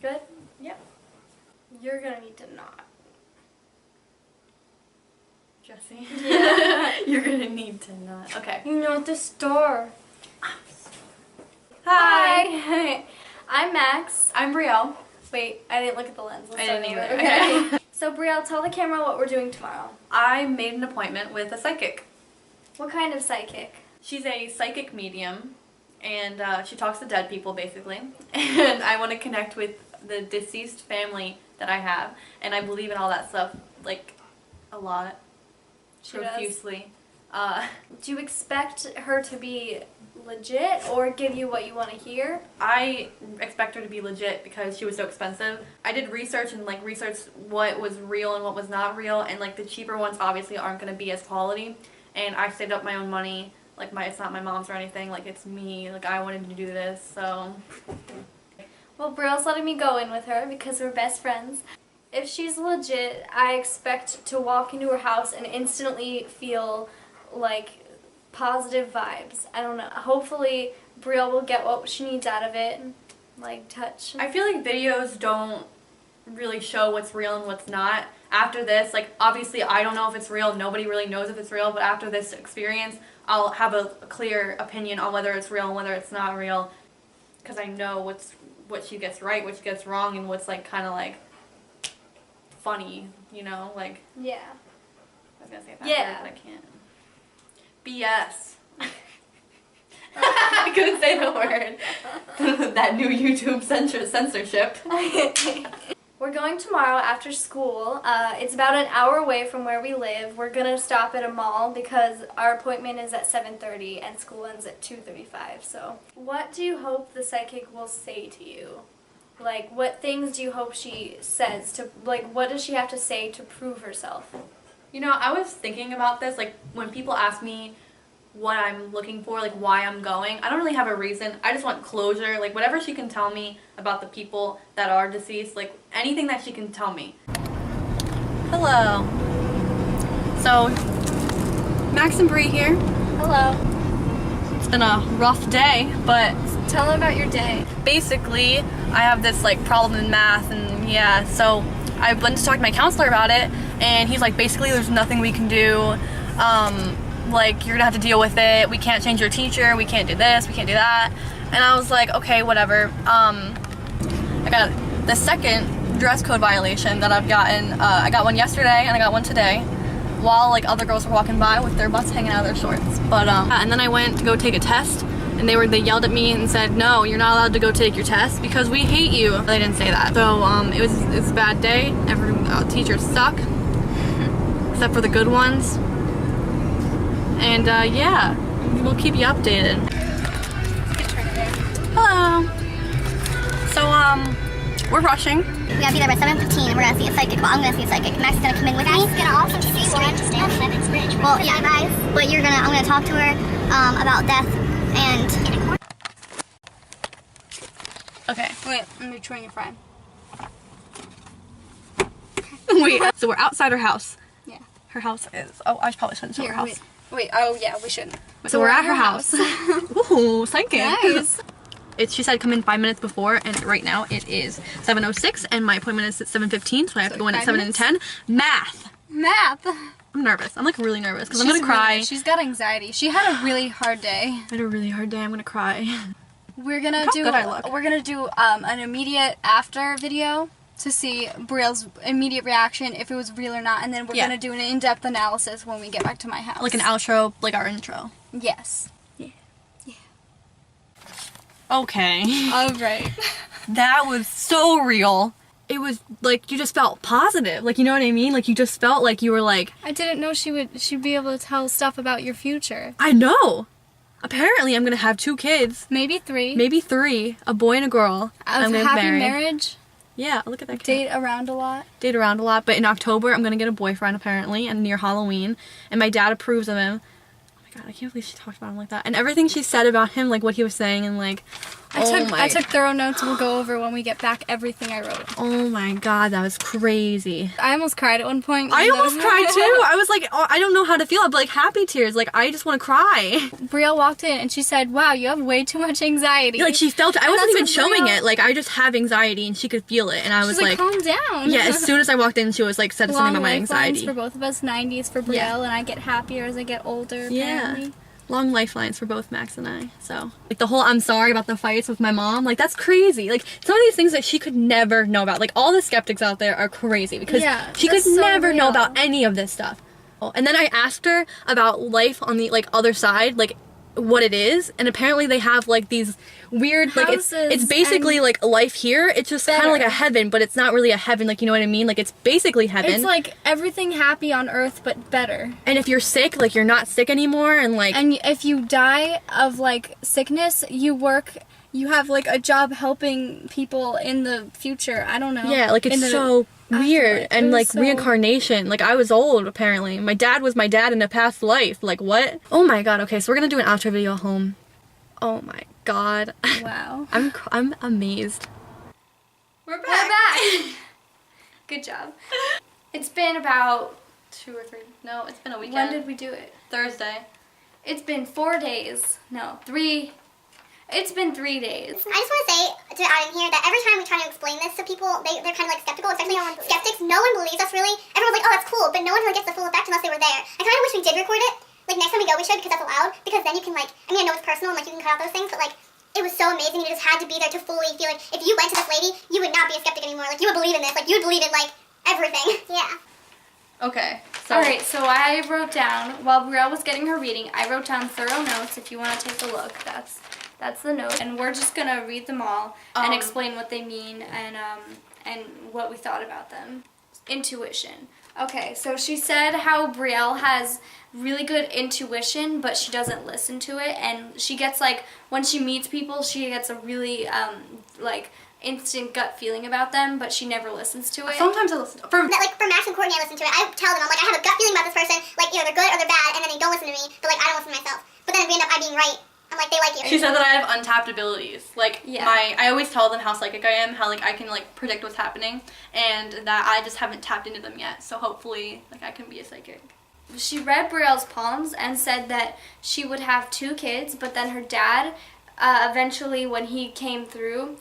Good? Yep. You're gonna need to not. Jesse. Yeah. You're gonna need to not. Okay. You know, at the store. Hi. Hi. I'm Max. I'm Brielle. Wait, I didn't look at the lens. I didn't either. Okay. So, Brielle, tell the camera what we're doing tomorrow. I made an appointment with a psychic. What kind of psychic? She's a psychic medium, and she talks to dead people, basically. And I want to connect with the deceased family that I have, and I believe in all that stuff, like, a lot. She Profusely. Do you expect her to be legit or give you what you want to hear? I expect her to be legit because she was so expensive. I did research and researched what was real and what was not real, and the cheaper ones obviously aren't going to be as quality. And I saved up my own money. It's not my mom's or anything. It's me. I wanted to do this, so. Well, Brielle's letting me go in with her because we're best friends. If she's legit, I expect to walk into her house and instantly feel positive vibes. I don't know. Hopefully, Brielle will get what she needs out of it, touch. I feel like videos don't really show what's real and what's not. After this, obviously I don't know if it's real. Nobody really knows if it's real, but after this experience, I'll have a clear opinion on whether it's real and whether it's not real, because I know what she gets right, what she gets wrong, and what's kind of funny, Yeah. I was gonna say that Yeah. word, but I can't. BS. I couldn't say the word. That new YouTube censorship. We're going tomorrow after school. It's about an hour away from where we live. We're gonna stop at a mall because our appointment is at 7:30 and school ends at 2:35. So, what do you hope the psychic will say to you? What things do you hope she says to, what does she have to say to prove herself? I was thinking about this, when people ask me what I'm looking for, why I'm going, I don't really have a reason. I just want closure, whatever she can tell me about the people that are deceased, anything that she can tell me. Hello. So, Max and Brie here. Hello. It's been a rough day, but Tell her about your day. basically, I have this problem in math, and yeah, so I went to talk to my counselor about it, and he's basically there's nothing we can do. You're gonna have to deal with it. We can't change your teacher. We can't do this. We can't do that. And I was like, okay, whatever. I got the second dress code violation that I've gotten. I got one yesterday, and I got one today, while other girls were walking by with their butts hanging out of their shorts. But and then I went to go take a test. And they yelled at me and said, no, you're not allowed to go take your test because we hate you. They didn't say that. So it's a bad day. Teachers suck, except for the good ones. And yeah, we'll keep you updated. Hello. So we're rushing. We gotta be there by 7:15 and we're gonna see a psychic. Well, I'm gonna see a psychic. Max is gonna come in with me. Max is gonna also see one. Well, yeah, guys. But I'm gonna talk to her about death and. Okay. Wait, let me try your fry. Wait. So we're outside her house. Yeah. Her house is. Oh, I probably shouldn't show her house. Wait. Oh, yeah, we shouldn't. So we're at her house. Ooh, psychic. Nice. She said come in 5 minutes before, and right now it is 7:06, and my appointment is at 7:15, so I have to go in at 7 and 10. Math. I'm nervous. I'm really nervous because I'm gonna cry. She's got anxiety. She had a really hard day. I had a really hard day. I'm gonna cry. We're gonna How good I look. We're gonna do an immediate after video to see Brielle's immediate reaction, if it was real or not, and then we're gonna do an in-depth analysis when we get back to my house. Like an outro, like our intro. Yes. Okay. Alright. That was so real. It was you just felt positive. You know what I mean? You just felt you were I didn't know she'd be able to tell stuff about your future. I know. Apparently I'm gonna have 2 kids. Maybe 3. Maybe 3. A boy and a girl. I'm gonna happy marry. marriage. Yeah, look at that kid. Date around a lot. Date around a lot, but in October I'm gonna get a boyfriend apparently, and near Halloween, and my dad approves of him. Oh my god, I can't believe she talked about him like that. And everything she said about him, what he was saying, and I took thorough notes. We'll go over when we get back everything I wrote. Oh my god, that was crazy. I almost cried at one point. I almost cried too. I was like, oh, I don't know how to feel. I'd be like happy tears. Like, I just want to cry. Brielle walked in and she said, wow, you have way too much anxiety. Like, she felt it. I wasn't even showing Brielle... it. Like, I just have anxiety and she could feel it. And I was like, calm down. Yeah, as soon as I walked in, she was like, said something about my anxiety. For both of us, 90s for Brielle, and I get happier as I get older, apparently. Yeah. Long lifelines for both Max and I. So, like, the whole I'm sorry about the fights with my mom, like, that's crazy. Like, some of these things that she could never know about. Like, all the skeptics out there are crazy because she could never know about any of this stuff. And then I asked her about life on the, like, other side, like, what it is, and apparently they have like these weird, like, it's basically like life here. It's just kind of like a heaven, but it's not really a heaven, like, you know what I mean? Like, it's basically heaven. It's like everything happy on earth but better. And if you're sick, like, you're not sick anymore, and like, and if you die of like sickness, you have like a job helping people in the future. I don't know. Yeah, like, it's so weird. And like reincarnation, like, I was old apparently. My dad was my dad in a past life. Like, what? Oh my god. Okay, so we're gonna do an outro video at home. Oh my god. Wow. I'm amazed. We're back. Good job. It's been about 2 or 3. No, it's been a weekend. When did we do it? Thursday. It's been 4 days. No, 3. It's been 3 days. I just want to say to add in here that every time we try to explain this to people, they're kind of like skeptical, especially skeptics. No one believes us really. Everyone's like, oh, that's cool, but no one really gets the full effect unless they were there. I kind of wish we did record it. Like, next time we go, we should, because that's allowed. Because then you can, like, I mean, I know it's personal and like you can cut out those things, but like, it was so amazing. You just had to be there to fully feel like if you went to this lady, you would not be a skeptic anymore. Like, you would believe in this. Like, you would believe in like everything. Yeah. Okay. So. Alright, so I wrote down, while Brielle was getting her reading, I wrote down thorough notes. If you want to take a look, that's the note. And we're just gonna read them all and explain what they mean and what we thought about them. Intuition. Okay, so she said how Brielle has really good intuition, but she doesn't listen to it, and she gets like, when she meets people, she gets a really like instant gut feeling about them, but she never listens to it. Sometimes I listen. For Max and Courtney, I listen to it. I tell them, I'm like, I have a gut feeling about this person. Like, either they're good or they're bad, and then they don't listen to me. But like, I don't listen to myself. But then we end up being right. I'm like, they like you. She said that I have untapped abilities. Like, I always tell them how psychic I am, how like I can like predict what's happening, and that I just haven't tapped into them yet. So hopefully, like, I can be a psychic. She read Brielle's palms and said that she would have 2 kids, but then her dad, eventually when he came through,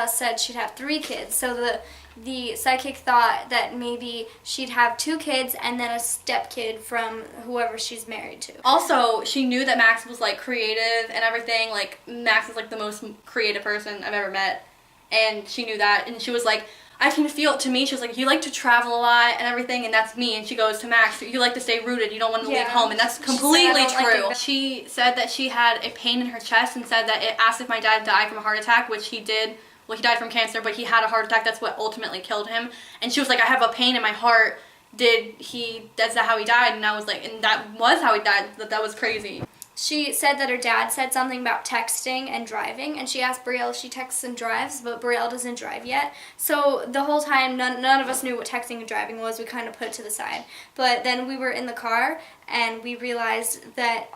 said she'd have 3 kids. So the psychic thought that maybe she'd have 2 kids and then a stepkid from whoever she's married to. Also, she knew that Max was like creative and everything. Like, Max is like the most creative person I've ever met, and she knew that, and she was like, I can feel it to me. She was like, you like to travel a lot and everything, and that's me. And she goes to Max, you like to stay rooted, you don't want to leave home, and that's completely true. She said that she had a pain in her chest and said that it asked if my dad died from a heart attack, which he did. Well, he died from cancer, but he had a heart attack. That's what ultimately killed him. And she was like, I have a pain in my heart. That's that how he died? And I was like, and that was how he died. That was crazy. She said that her dad said something about texting and driving, and she asked Brielle if she texts and drives, but Brielle doesn't drive yet. So the whole time, none of us knew what texting and driving was. We kind of put it to the side. But then we were in the car, and we realized that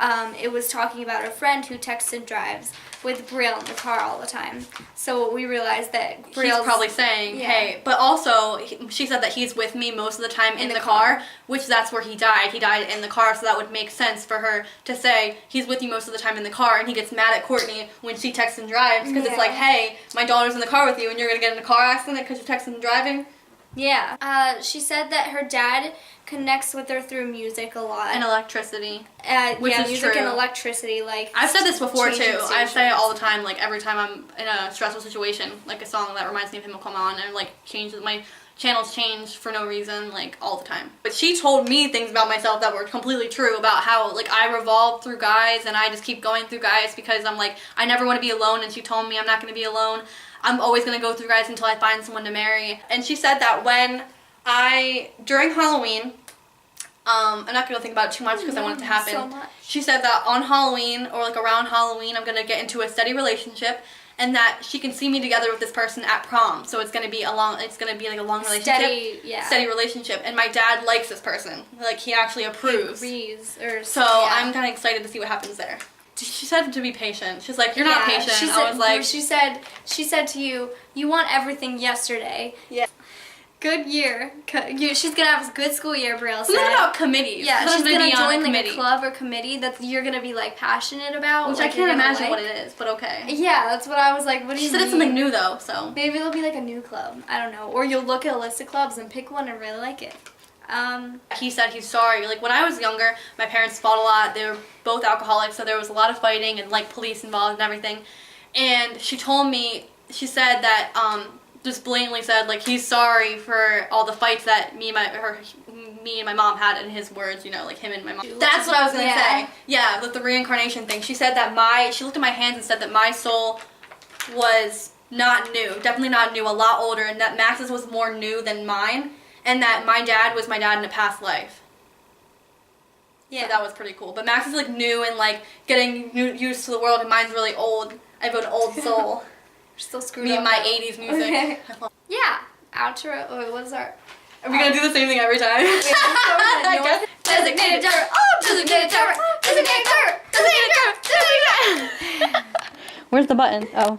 it was talking about a friend who texts and drives with Brielle in the car all the time. So we realized that Brielle's... He's probably saying, hey, but also, she said that he's with me most of the time in the car, which that's where he died. He died in the car, so that would make sense for her to say, he's with you most of the time in the car, and he gets mad at Courtney when she texts and drives, because it's like, hey, my daughter's in the car with you, and you're going to get in a car accident because you're texting and driving? Yeah. She said that her dad connects with her through music a lot. And electricity. Which is music true. And electricity, like... I've said this before, too. I say it all the time, like, every time I'm in a stressful situation, like, a song that reminds me of him will come on, and, like, changes my... channels change for no reason, like, all the time. But she told me things about myself that were completely true, about how, like, I revolve through guys, and I just keep going through guys because I'm like, I never want to be alone, and she told me I'm not going to be alone. I'm always going to go through guys until I find someone to marry. And she said that during Halloween, I'm not going to think about it too much because I want it to happen. So much. She said that on Halloween, or like around Halloween, I'm going to get into a steady relationship, and that she can see me together with this person at prom. So it's going to be like a long relationship. Steady relationship. And my dad likes this person. Like, he actually approves. Agrees. I'm kind of excited to see what happens there. she said to be patient. She's like, you're not patient. I was like, she said to you, you want everything yesterday. Yeah. Good year. She's gonna have a good school year, Brielle said. Something about committees. Yeah, she's gonna join like a club or committee that you're gonna be like passionate about. Which like, I can't imagine what it is, but okay. Yeah, that's what I was like, what do you mean? She said it's something new though, so. Maybe it'll be like a new club. I don't know. Or you'll look at a list of clubs and pick one and really like it. He said he's sorry. Like when I was younger, my parents fought a lot. They were both alcoholics, so there was a lot of fighting and like police involved and everything. And she told me, she said that, just blatantly said like he's sorry for all the fights that me and my mom had, in his words, you know, like him and my mom. That's what I was gonna say. Yeah, with the reincarnation thing. She said that she looked at my hands and said that my soul was not new, definitely not new, a lot older, and that Max's was more new than mine, and that my dad was my dad in a past life. Yeah, so that was pretty cool. But Max is like new and like getting used to the world, and mine's really old. I have an old soul. Still screwed Me up. and my 80s music. Okay. Yeah. Outro. Wait, what is our... Are we gonna do the same thing every time? Designated driver. Oh, designated driver. Designated driver. Designated driver. Designated driver. Where's the button? Oh.